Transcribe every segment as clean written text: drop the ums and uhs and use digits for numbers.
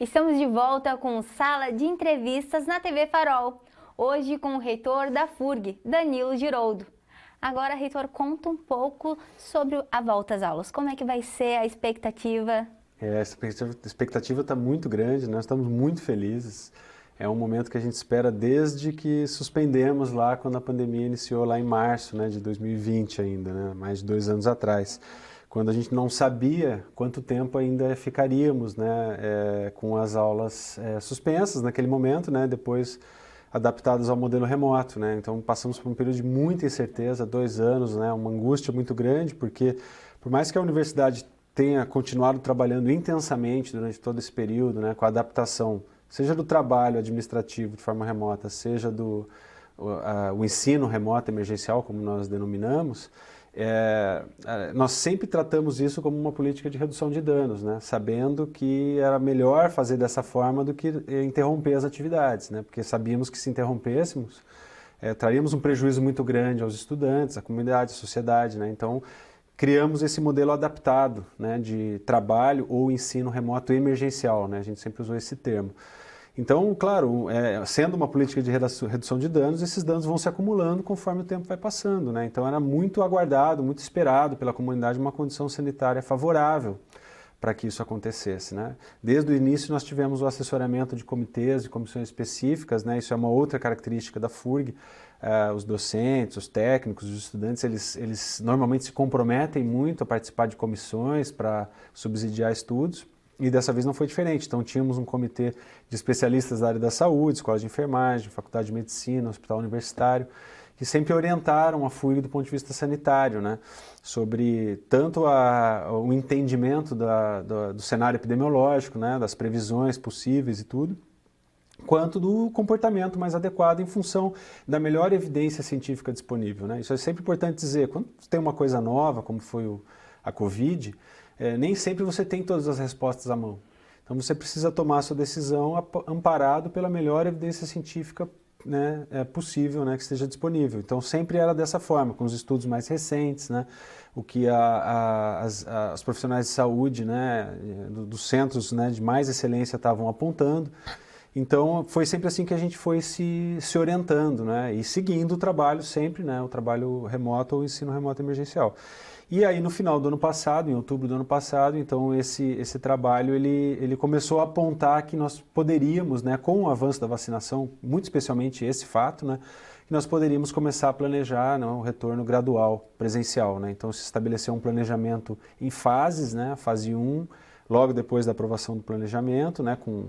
Estamos de volta com Sala de Entrevistas na TV Farol. Hoje com o reitor da FURG, Danilo Giroldo. Agora, reitor, conta um pouco sobre a volta às aulas. Como é que vai ser a expectativa? A expectativa está muito grande, nós estamos muito felizes. É um momento que a gente espera desde que suspendemos lá quando a pandemia iniciou lá em março, de 2020 ainda, mais de 2 anos atrás. Quando a gente não sabia quanto tempo ainda ficaríamos com as aulas suspensas naquele momento, depois adaptadas ao modelo remoto. Então passamos por um período de muita incerteza, 2 anos, uma angústia muito grande, porque por mais que a universidade tenha continuado trabalhando intensamente durante todo esse período, com a adaptação, seja do trabalho administrativo de forma remota, seja o ensino remoto emergencial, como nós denominamos, nós sempre tratamos isso como uma política de redução de danos, sabendo que era melhor fazer dessa forma do que interromper as atividades, porque sabíamos que se interrompêssemos, traríamos um prejuízo muito grande aos estudantes, à comunidade, à sociedade. Então, criamos esse modelo adaptado de trabalho ou ensino remoto emergencial, a gente sempre usou esse termo. Então, claro, sendo uma política de redução de danos, esses danos vão se acumulando conforme o tempo vai passando. Então, era muito aguardado, muito esperado pela comunidade uma condição sanitária favorável para que isso acontecesse. Desde o início, nós tivemos o assessoramento de comitês e comissões específicas, isso é uma outra característica da FURG. Os docentes, os técnicos, os estudantes, eles normalmente se comprometem muito a participar de comissões para subsidiar estudos. E dessa vez não foi diferente, então tínhamos um comitê de especialistas da área da saúde, escola de enfermagem, faculdade de medicina, hospital universitário, que sempre orientaram a FURG do ponto de vista sanitário, sobre tanto o entendimento do cenário epidemiológico, das previsões possíveis e tudo, quanto do comportamento mais adequado em função da melhor evidência científica disponível. Isso é sempre importante dizer, quando tem uma coisa nova, como foi a Covid, nem sempre você tem todas as respostas à mão. Então você precisa tomar a sua decisão amparado pela melhor evidência científica possível, que esteja disponível. Então sempre era dessa forma, com os estudos mais recentes, o que os profissionais de saúde dos centros de mais excelência estavam apontando. Então foi sempre assim que a gente foi se orientando e seguindo o trabalho sempre, o trabalho remoto ou o ensino remoto emergencial. E aí no final do ano passado, em outubro do ano passado, então esse trabalho ele começou a apontar que nós poderíamos, com o avanço da vacinação, muito especialmente esse fato, que nós poderíamos começar a planejar o retorno gradual presencial. Então se estabeleceu um planejamento em fases, fase 1, logo depois da aprovação do planejamento, com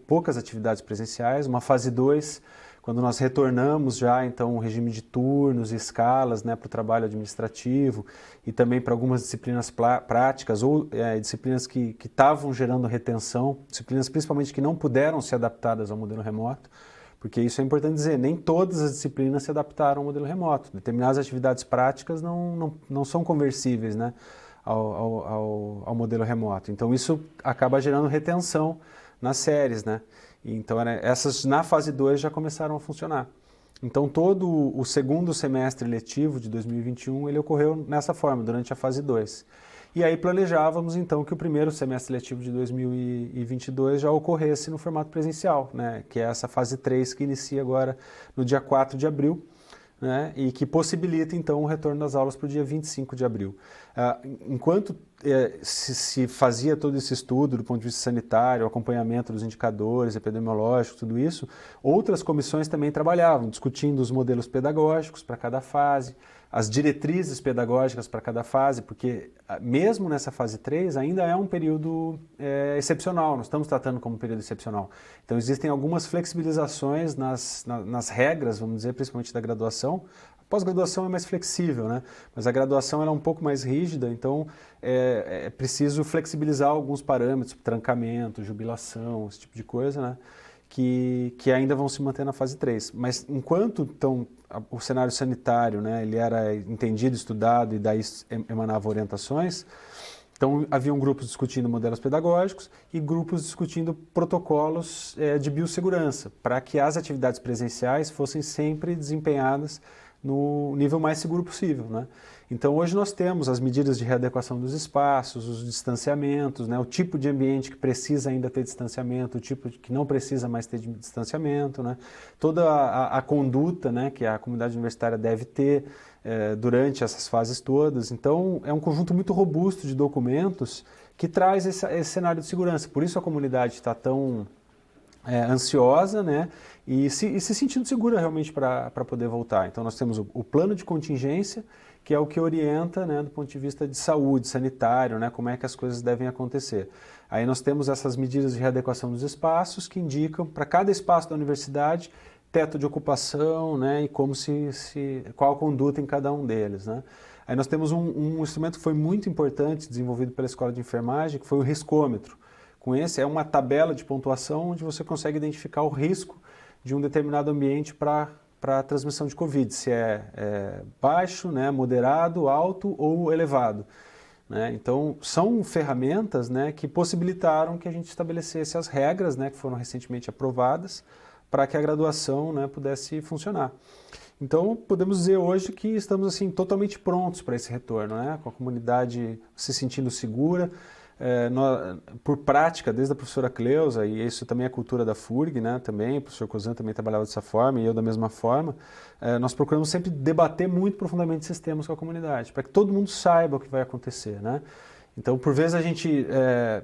poucas atividades presenciais, uma fase 2, quando nós retornamos já então o regime de turnos e escalas para o trabalho administrativo e também para algumas disciplinas práticas ou disciplinas que estavam gerando retenção, disciplinas principalmente que não puderam ser adaptadas ao modelo remoto, porque isso é importante dizer, nem todas as disciplinas se adaptaram ao modelo remoto, determinadas atividades práticas não são conversíveis ao modelo remoto. Então isso acaba gerando retenção nas séries, Então essas na fase 2 já começaram a funcionar. Então todo o segundo semestre letivo de 2021 ele ocorreu nessa forma, durante a fase 2. E aí planejávamos então que o primeiro semestre letivo de 2022 já ocorresse no formato presencial, que é essa fase 3 que inicia agora no dia 4 de abril, e que possibilita então o retorno das aulas para o dia 25 de abril. Enquanto se fazia todo esse estudo do ponto de vista sanitário, acompanhamento dos indicadores epidemiológicos, tudo isso, outras comissões também trabalhavam, discutindo os modelos pedagógicos para cada fase, as diretrizes pedagógicas para cada fase, porque mesmo nessa fase 3 ainda é um período excepcional, nós estamos tratando como um período excepcional. Então existem algumas flexibilizações nas regras, vamos dizer, principalmente da graduação. A pós-graduação é mais flexível, mas a graduação ela é um pouco mais rígida, então é preciso flexibilizar alguns parâmetros, trancamento, jubilação, esse tipo de coisa, que ainda vão se manter na fase 3. Mas enquanto então, o cenário sanitário ele era entendido, estudado e daí emanavam orientações, então haviam grupos discutindo modelos pedagógicos e grupos discutindo protocolos de biossegurança, para que as atividades presenciais fossem sempre desempenhadas no nível mais seguro possível. Então hoje nós temos as medidas de readequação dos espaços, os distanciamentos, né, o tipo de ambiente que precisa ainda ter distanciamento, o tipo que não precisa mais ter distanciamento, né, toda a conduta, né, que a comunidade universitária deve ter durante essas fases todas. Então é um conjunto muito robusto de documentos que traz esse cenário de segurança. Por isso a comunidade está tão ansiosa, né, e se sentindo segura realmente para poder voltar. Então nós temos o plano de contingência, que é o que orienta, né, do ponto de vista de saúde, sanitário, né, como é que as coisas devem acontecer. Aí nós temos essas medidas de readequação dos espaços que indicam para cada espaço da universidade teto de ocupação, né, e como qual a conduta em cada um deles, né. Aí nós temos um instrumento que foi muito importante, desenvolvido pela Escola de Enfermagem, que foi o riscômetro. Com esse é uma tabela de pontuação onde você consegue identificar o risco de um determinado ambiente para a transmissão de Covid, se é baixo, né, moderado, alto ou elevado. Né? Então, são ferramentas, né, que possibilitaram que a gente estabelecesse as regras, né, que foram recentemente aprovadas para que a graduação, né, pudesse funcionar. Então, podemos dizer hoje que estamos assim, totalmente prontos para esse retorno, né, com a comunidade se sentindo segura, por prática, desde a professora Cleusa, e isso também é cultura da FURG, né, também, o professor Cozan também trabalhava dessa forma, e eu da mesma forma, nós procuramos sempre debater muito profundamente esses temas com a comunidade, para que todo mundo saiba o que vai acontecer, né. Então, por vezes a gente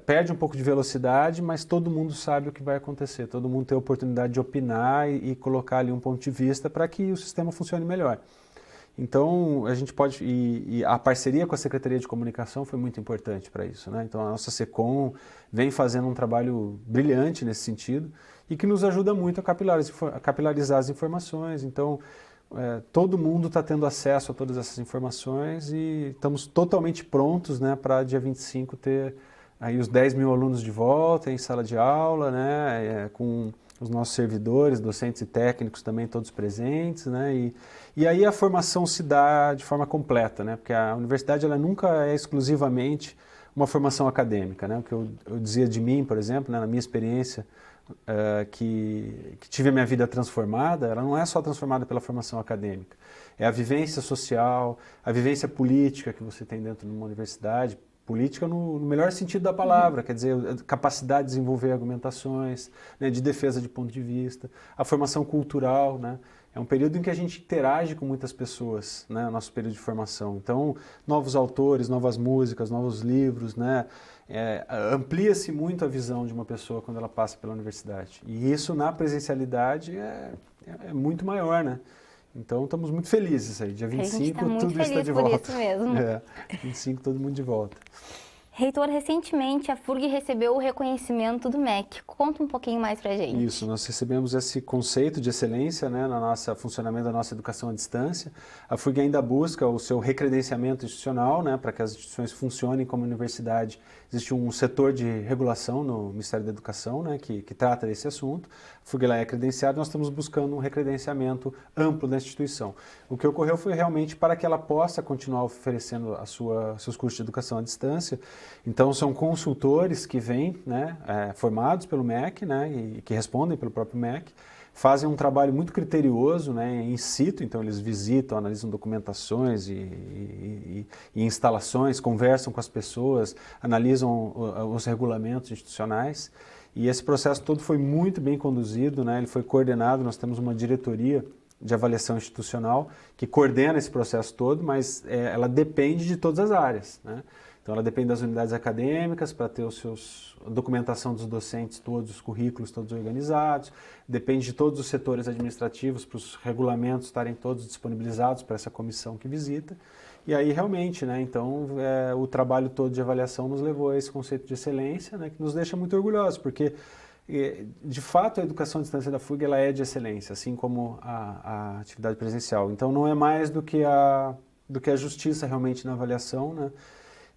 perde um pouco de velocidade, mas todo mundo sabe o que vai acontecer, todo mundo tem a oportunidade de opinar e colocar ali um ponto de vista para que o sistema funcione melhor. Então, a gente pode, e a parceria com a Secretaria de Comunicação foi muito importante para isso, né? Então, a nossa SECOM vem fazendo um trabalho brilhante nesse sentido e que nos ajuda muito a capilarizar as informações. Então, todo mundo está tendo acesso a todas essas informações e estamos totalmente prontos, né, para dia 25 ter aí os 10 mil alunos de volta em sala de aula, né, com os nossos servidores, docentes e técnicos também todos presentes, né, e aí a formação se dá de forma completa, né, porque a universidade ela nunca é exclusivamente uma formação acadêmica, né, o que eu dizia de mim, por exemplo, né, na minha experiência, que tive a minha vida transformada, ela não é só transformada pela formação acadêmica, é a vivência social, a vivência política que você tem dentro de uma universidade, política no melhor sentido da palavra, quer dizer, a capacidade de desenvolver argumentações, né, de defesa de ponto de vista, a formação cultural, né, é um período em que a gente interage com muitas pessoas, né, o nosso período de formação. Então, novos autores, novas músicas, novos livros, né, amplia-se muito a visão de uma pessoa quando ela passa pela universidade. E isso na presencialidade é muito maior, né? Então, estamos muito felizes aí. Dia 25, tudo isso está de volta. Por isso mesmo. 25, todo mundo de volta. Reitor, recentemente a FURG recebeu o reconhecimento do MEC. Conta um pouquinho mais para a gente. Isso, nós recebemos esse conceito de excelência, né, no nosso funcionamento da nossa educação à distância. A FURG ainda busca o seu recredenciamento institucional, né, para que as instituições funcionem como universidade. Existe um setor de regulação no Ministério da Educação, né, que trata desse assunto. A FURG ela é credenciada, nós estamos buscando um recredenciamento amplo da instituição. O que ocorreu foi realmente para que ela possa continuar oferecendo seus cursos de educação à distância. Então, são consultores que vêm, né, formados pelo MEC, né, e que respondem pelo próprio MEC, fazem um trabalho muito criterioso, né, in situ, então eles visitam, analisam documentações e instalações, conversam com as pessoas, analisam os regulamentos institucionais, e esse processo todo foi muito bem conduzido, né, ele foi coordenado, nós temos uma diretoria de avaliação institucional que coordena esse processo todo, mas ela depende de todas as áreas, né? Então, ela depende das unidades acadêmicas para ter a documentação dos docentes todos, os currículos todos organizados, depende de todos os setores administrativos para os regulamentos estarem todos disponibilizados para essa comissão que visita. E aí, realmente, né, então, o trabalho todo de avaliação nos levou a esse conceito de excelência, né, que nos deixa muito orgulhosos, porque, de fato, a educação à distância da FURG ela é de excelência, assim como a atividade presencial. Então, não é mais do que a justiça realmente na avaliação, né?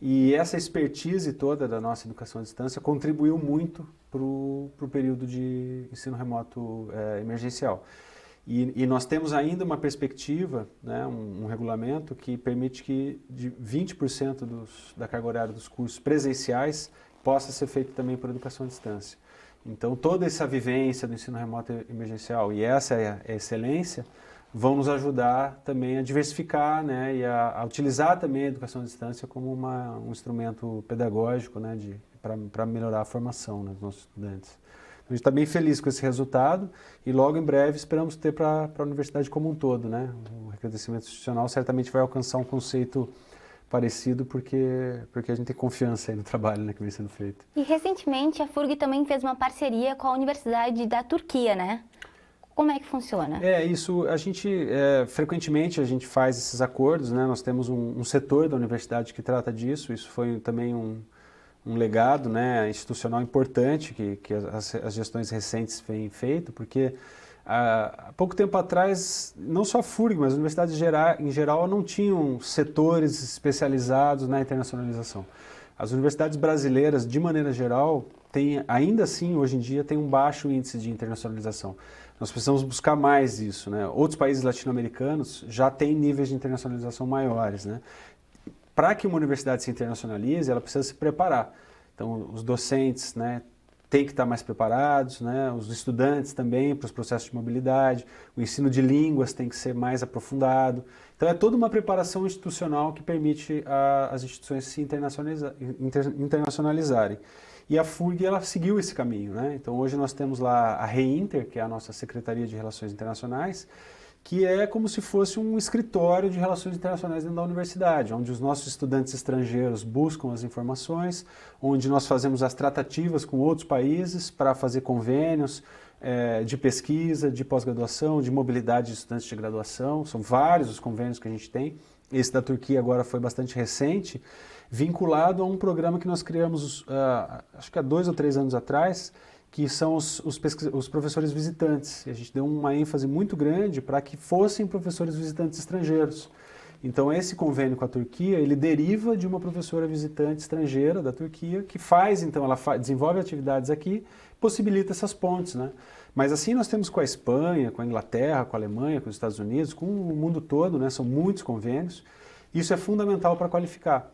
E essa expertise toda da nossa educação à distância contribuiu muito para o período de ensino remoto emergencial. E nós temos ainda uma perspectiva, né, um regulamento que permite que de 20% da carga horária dos cursos presenciais possa ser feito também por educação à distância. Então, toda essa vivência do ensino remoto emergencial, e essa é a excelência, vão nos ajudar também a diversificar, né, e a utilizar também a educação à distância como um instrumento pedagógico, né, para melhorar a formação, né, dos nossos estudantes. Então, a gente está bem feliz com esse resultado e logo em breve esperamos ter para a universidade como um todo, né. O recrudescimento institucional certamente vai alcançar um conceito parecido porque a gente tem confiança aí no trabalho, né, que vem sendo feito. E recentemente a FURG também fez uma parceria com a Universidade da Turquia, né? Como é que funciona? Isso a gente, frequentemente a gente faz esses acordos, né? Nós temos um setor da universidade que trata disso, isso foi também um legado, né, institucional importante que as gestões recentes têm feito, porque há pouco tempo atrás, não só a FURG, mas as universidades em geral não tinham setores especializados na internacionalização. As universidades brasileiras, de maneira geral, ainda assim, hoje em dia, têm um baixo índice de internacionalização. Nós precisamos buscar mais isso, né? Outros países latino-americanos já têm níveis de internacionalização maiores, né? Para que uma universidade se internacionalize, ela precisa se preparar. Então, os docentes, né, têm que estar mais preparados, né? Os estudantes também para os processos de mobilidade, o ensino de línguas tem que ser mais aprofundado. Então, é toda uma preparação institucional que permite as instituições se internacionalizarem. E a FURG, ela seguiu esse caminho, né? Então, hoje nós temos lá a REINTER, que é a nossa Secretaria de Relações Internacionais, que é como se fosse um escritório de relações internacionais dentro da universidade, onde os nossos estudantes estrangeiros buscam as informações, onde nós fazemos as tratativas com outros países para fazer convênios de pesquisa, de pós-graduação, de mobilidade de estudantes de graduação. São vários os convênios que a gente tem. Esse da Turquia agora foi bastante recente, vinculado a um programa que nós criamos, acho que há 2 ou 3 anos atrás, que são os professores visitantes. E a gente deu uma ênfase muito grande para que fossem professores visitantes estrangeiros. Então, esse convênio com a Turquia, ele deriva de uma professora visitante estrangeira da Turquia, que ela desenvolve atividades aqui, possibilita essas pontes, né? Mas assim nós temos com a Espanha, com a Inglaterra, com a Alemanha, com os Estados Unidos, com o mundo todo, né? São muitos convênios. Isso é fundamental para qualificar.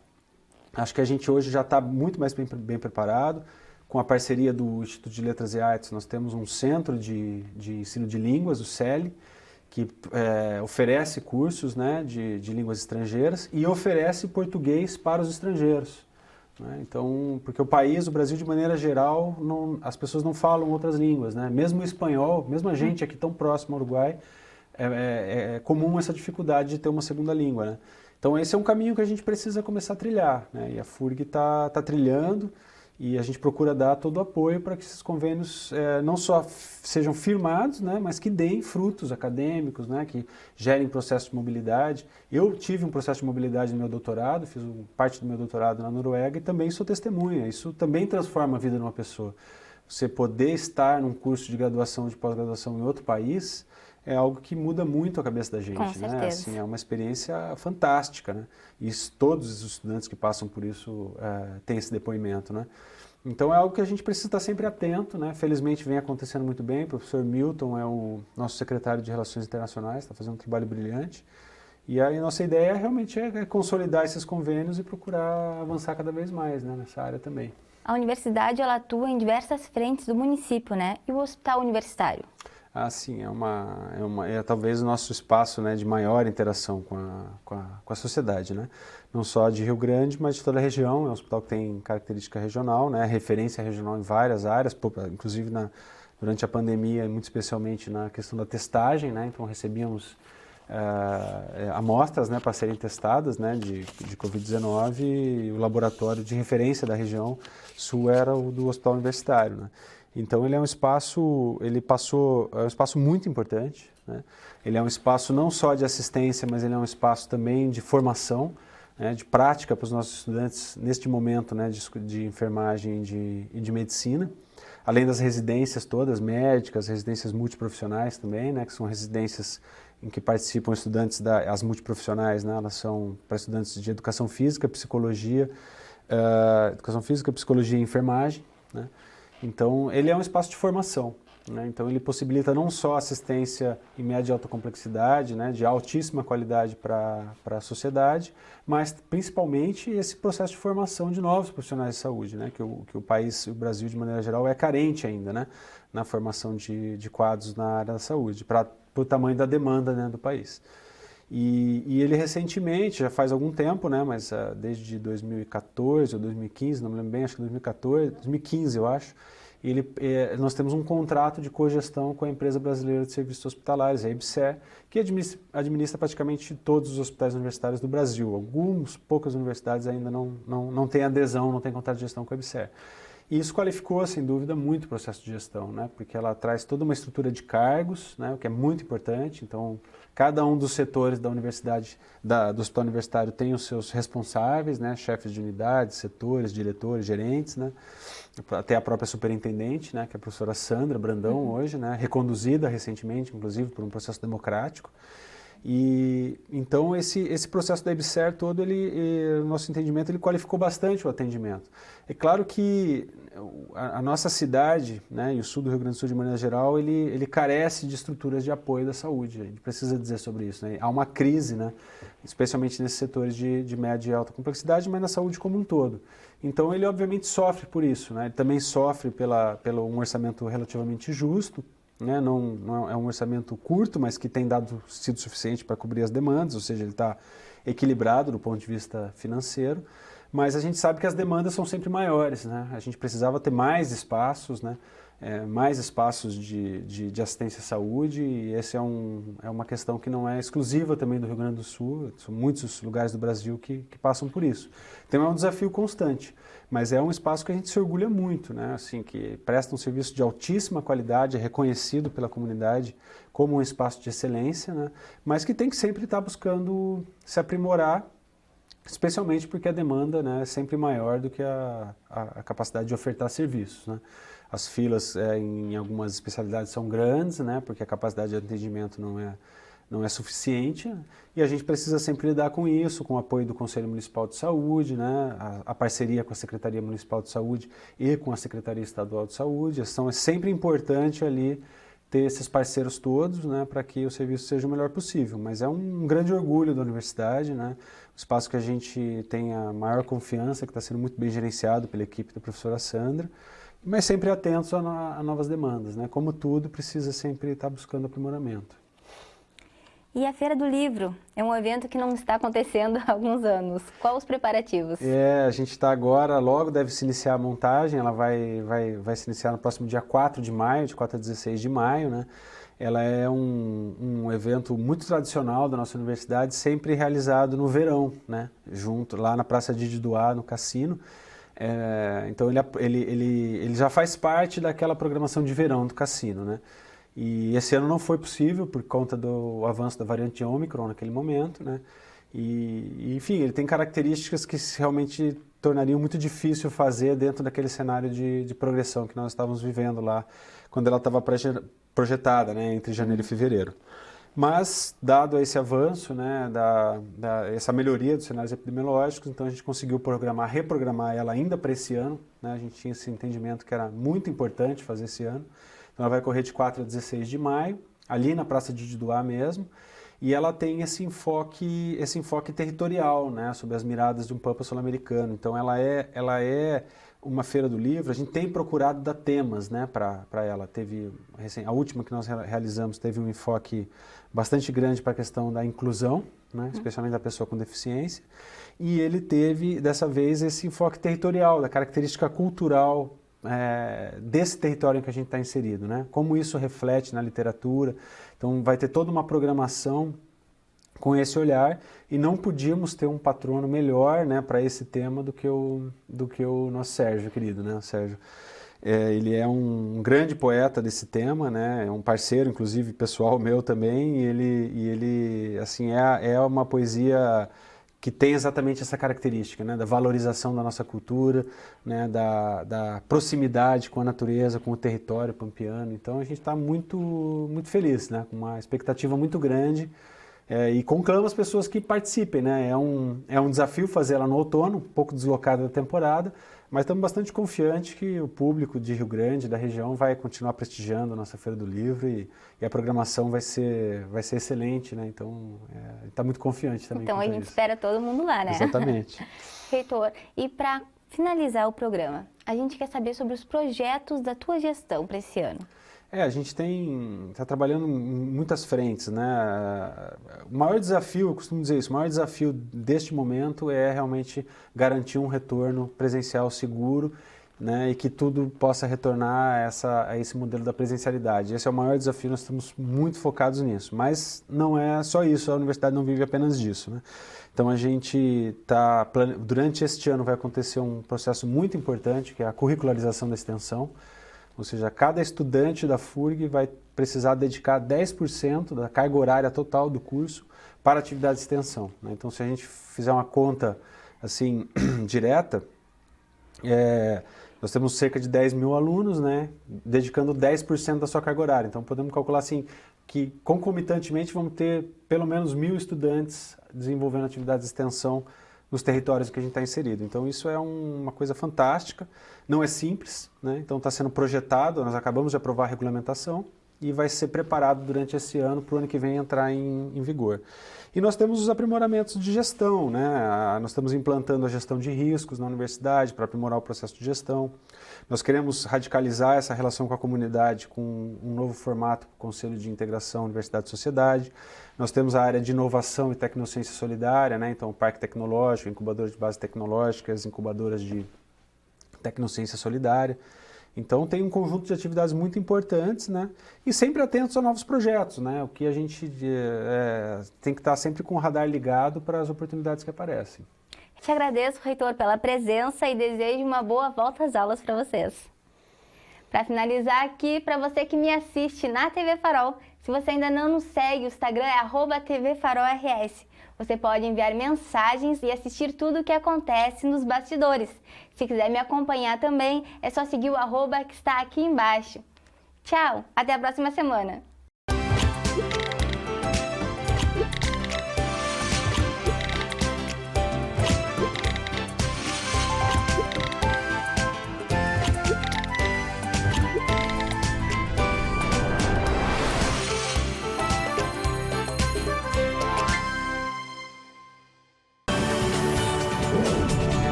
Acho que a gente hoje já está muito mais bem preparado. Com a parceria do Instituto de Letras e Artes, nós temos um centro de ensino de línguas, o CELI, que oferece cursos, né, de línguas estrangeiras e oferece português para os estrangeiros, né? Então, porque o Brasil, de maneira geral, as pessoas não falam outras línguas, né? Mesmo o espanhol, mesmo a gente aqui tão próximo ao Uruguai, é comum essa dificuldade de ter uma segunda língua, né? Então, esse é um caminho que a gente precisa começar a trilhar, né? E a FURG está trilhando. E a gente procura dar todo o apoio para que esses convênios não só sejam firmados, né, mas que deem frutos acadêmicos, né, que gerem processo de mobilidade. Eu tive um processo de mobilidade no meu doutorado, fiz parte do meu doutorado na Noruega e também sou testemunha. Isso também transforma a vida de uma pessoa. Você poder estar num curso de graduação, de pós-graduação em outro país, é algo que muda muito a cabeça da gente, Com né? certeza. Assim, é uma experiência fantástica, né? E todos os estudantes que passam por isso têm esse depoimento, né? Então é algo que a gente precisa estar sempre atento, né? Felizmente vem acontecendo muito bem. O professor Milton é o nosso secretário de Relações Internacionais, está fazendo um trabalho brilhante. E aí nossa ideia realmente é consolidar esses convênios e procurar avançar cada vez mais, né, nessa área também. A universidade ela atua em diversas frentes do município, né? E o hospital universitário? Sim, é talvez o nosso espaço, né, de maior interação com a sociedade, né? Não só de Rio Grande, mas de toda a região. É um hospital que tem característica regional, né? Referência regional em várias áreas, inclusive durante a pandemia, muito especialmente na questão da testagem, né? Então recebíamos amostras, né, para serem testadas, né, de Covid-19 e o laboratório de referência da região sul era o do hospital universitário, né? Então ele é um espaço, é um espaço muito importante, né? Ele é um espaço não só de assistência, mas ele é um espaço também de formação, né, de prática para os nossos estudantes neste momento, né, de enfermagem e de medicina, além das residências todas médicas, residências multiprofissionais também, né, que são residências em que participam estudantes as multiprofissionais, né, elas são para estudantes de educação física, psicologia e enfermagem, né? Então, ele é um espaço de formação, né? Então, ele possibilita não só assistência em média e alta complexidade, né, de altíssima qualidade para a sociedade, mas principalmente esse processo de formação de novos profissionais de saúde, né, que o país, o Brasil de maneira geral, é carente ainda, né, na formação de quadros na área da saúde, para para o tamanho da demanda, né, do país. E ele recentemente, já faz algum tempo, né, mas desde 2014 ou 2015, não me lembro bem, acho que 2014, 2015 eu acho, nós temos um contrato de cogestão com a Empresa Brasileira de Serviços Hospitalares, a EBSER, que administra praticamente todos os hospitais universitários do Brasil. Poucas universidades ainda não têm adesão, não têm contrato de gestão com a EBSER. E isso qualificou, sem dúvida, muito o processo de gestão, né? Porque ela traz toda uma estrutura de cargos, né? O que é muito importante. Então, cada um dos setores da universidade, do hospital universitário tem os seus responsáveis, né? Chefes de unidades, setores, diretores, gerentes, né? Até a própria superintendente, né? Que é a professora Sandra Brandão hoje, né? Reconduzida recentemente, inclusive, por um processo democrático. E então esse processo da EBSER todo, no nosso entendimento, ele qualificou bastante o atendimento. É claro que a nossa cidade, né, e o sul do Rio Grande do Sul de maneira geral, ele carece de estruturas de apoio da saúde. A gente precisa dizer sobre isso, né? Há uma crise, né, especialmente nesses setores de média e alta complexidade, mas na saúde como um todo. Então ele obviamente sofre por isso, né? Ele também sofre pelo um orçamento relativamente justo, né? Não é um orçamento curto, mas que tem sido suficiente para cobrir as demandas, ou seja, ele está equilibrado do ponto de vista financeiro, mas a gente sabe que as demandas são sempre maiores, né? A gente precisava ter mais espaços, né? Mais espaços de assistência à saúde, e essa é uma questão que não é exclusiva também do Rio Grande do Sul, são muitos os lugares do Brasil que passam por isso. Então é um desafio constante, mas é um espaço que a gente se orgulha muito, né? Assim, que presta um serviço de altíssima qualidade, é reconhecido pela comunidade como um espaço de excelência, né? Mas que tem que sempre estar buscando se aprimorar, especialmente porque a demanda, né, é sempre maior do que a capacidade de ofertar serviços, né? As filas em algumas especialidades são grandes, né, porque a capacidade de atendimento não é suficiente, e a gente precisa sempre lidar com isso, com o apoio do Conselho Municipal de Saúde, né, a parceria com a Secretaria Municipal de Saúde e com a Secretaria Estadual de Saúde. É sempre importante ali ter esses parceiros todos, né, para que o serviço seja o melhor possível. Mas é um grande orgulho da universidade, né, um espaço que a gente tem a maior confiança, que está sendo muito bem gerenciado pela equipe da professora Sandra, mas sempre atentos a novas demandas, né? Como tudo, precisa sempre estar buscando aprimoramento. E a Feira do Livro é um evento que não está acontecendo há alguns anos. Quais os preparativos? A gente está agora, logo deve se iniciar a montagem, ela vai se iniciar no próximo dia 4 de maio, de 4 a 16 de maio, né? Ela é um evento muito tradicional da nossa universidade, sempre realizado no verão, né? Junto, lá na Praça de Diduá, no Cassino. Então ele já faz parte daquela programação de verão do Cassino, né? E esse ano não foi possível por conta do avanço da variante Ômicron naquele momento, né? Enfim, ele tem características que realmente tornariam muito difícil fazer dentro daquele cenário de progressão que nós estávamos vivendo lá, quando ela estava projetada, né, entre janeiro e fevereiro. Mas, dado esse avanço, né, essa melhoria dos cenários epidemiológicos, então a gente conseguiu reprogramar ela ainda para esse ano, né? A gente tinha esse entendimento que era muito importante fazer esse ano. Então ela vai correr de 4 a 16 de maio, ali na Praça de Diduá mesmo, e ela tem esse enfoque territorial, né, sobre as miradas de um Pampa sul-americano. Então ela é uma feira do livro. A gente tem procurado dar temas, né, para ela. A última que nós realizamos teve um enfoque bastante grande para a questão da inclusão, né, especialmente da pessoa com deficiência, e ele teve, dessa vez, esse enfoque territorial, da característica cultural desse território em que a gente está inserido, né? Como isso reflete na literatura. Então vai ter toda uma programação com esse olhar, e não podíamos ter um patrono melhor, né, para esse tema do que o nosso Sérgio, querido, né? O Sérgio, ele é um grande poeta desse tema, né? É um parceiro, inclusive, pessoal meu também, e ele assim, é uma poesia que tem exatamente essa característica, né, da valorização da nossa cultura, né, da proximidade com a natureza, com o território pampiano. Então a gente está muito, muito feliz, né, com uma expectativa muito grande, e conclama as pessoas que participem, né? É um desafio fazer ela no outono, um pouco deslocada da temporada, mas estamos bastante confiantes que o público de Rio Grande, da região, vai continuar prestigiando a nossa Feira do Livro, e a programação vai ser excelente, né? Então, está muito confiante também. Então a gente espera todo mundo lá, né? Exatamente. Reitor, e para finalizar o programa, a gente quer saber sobre os projetos da tua gestão para esse ano. A gente está trabalhando em muitas frentes, né? O maior desafio, eu costumo dizer isso, o maior desafio deste momento é realmente garantir um retorno presencial seguro, né? E que tudo possa retornar a esse modelo da presencialidade. Esse é o maior desafio, nós estamos muito focados nisso. Mas não é só isso, a universidade não vive apenas disso, né? Então a gente durante este ano vai acontecer um processo muito importante, que é a curricularização da extensão. Ou seja, cada estudante da FURG vai precisar dedicar 10% da carga horária total do curso para atividade de extensão, né? Então, se a gente fizer uma conta assim direta, nós temos cerca de 10 mil alunos, né, dedicando 10% da sua carga horária. Então, podemos calcular assim que concomitantemente vamos ter pelo menos 1.000 estudantes desenvolvendo atividades de extensão nos territórios em que a gente está inserido. Então isso é uma coisa fantástica, não é simples, né? Então está sendo projetado, nós acabamos de aprovar a regulamentação e vai ser preparado durante esse ano para o ano que vem entrar em vigor. E nós temos os aprimoramentos de gestão, né? Nós estamos implantando a gestão de riscos na universidade para aprimorar o processo de gestão. Nós queremos radicalizar essa relação com a comunidade com um novo formato, o Conselho de Integração Universidade-Sociedade. Nós temos a área de inovação e tecnociência solidária, né? Então o Parque Tecnológico, incubadores de base tecnológicas, incubadoras de tecnociência solidária. Então tem um conjunto de atividades muito importantes, né? E sempre atentos a novos projetos, né? O que a gente tem que estar sempre com o radar ligado para as oportunidades que aparecem. Te agradeço, reitor, pela presença e desejo uma boa volta às aulas para vocês. Para finalizar aqui, para você que me assiste na TV Farol, se você ainda não nos segue, o Instagram é @tvfarolrs. Você pode enviar mensagens e assistir tudo o que acontece nos bastidores. Se quiser me acompanhar também, é só seguir o @ que está aqui embaixo. Tchau, até a próxima semana!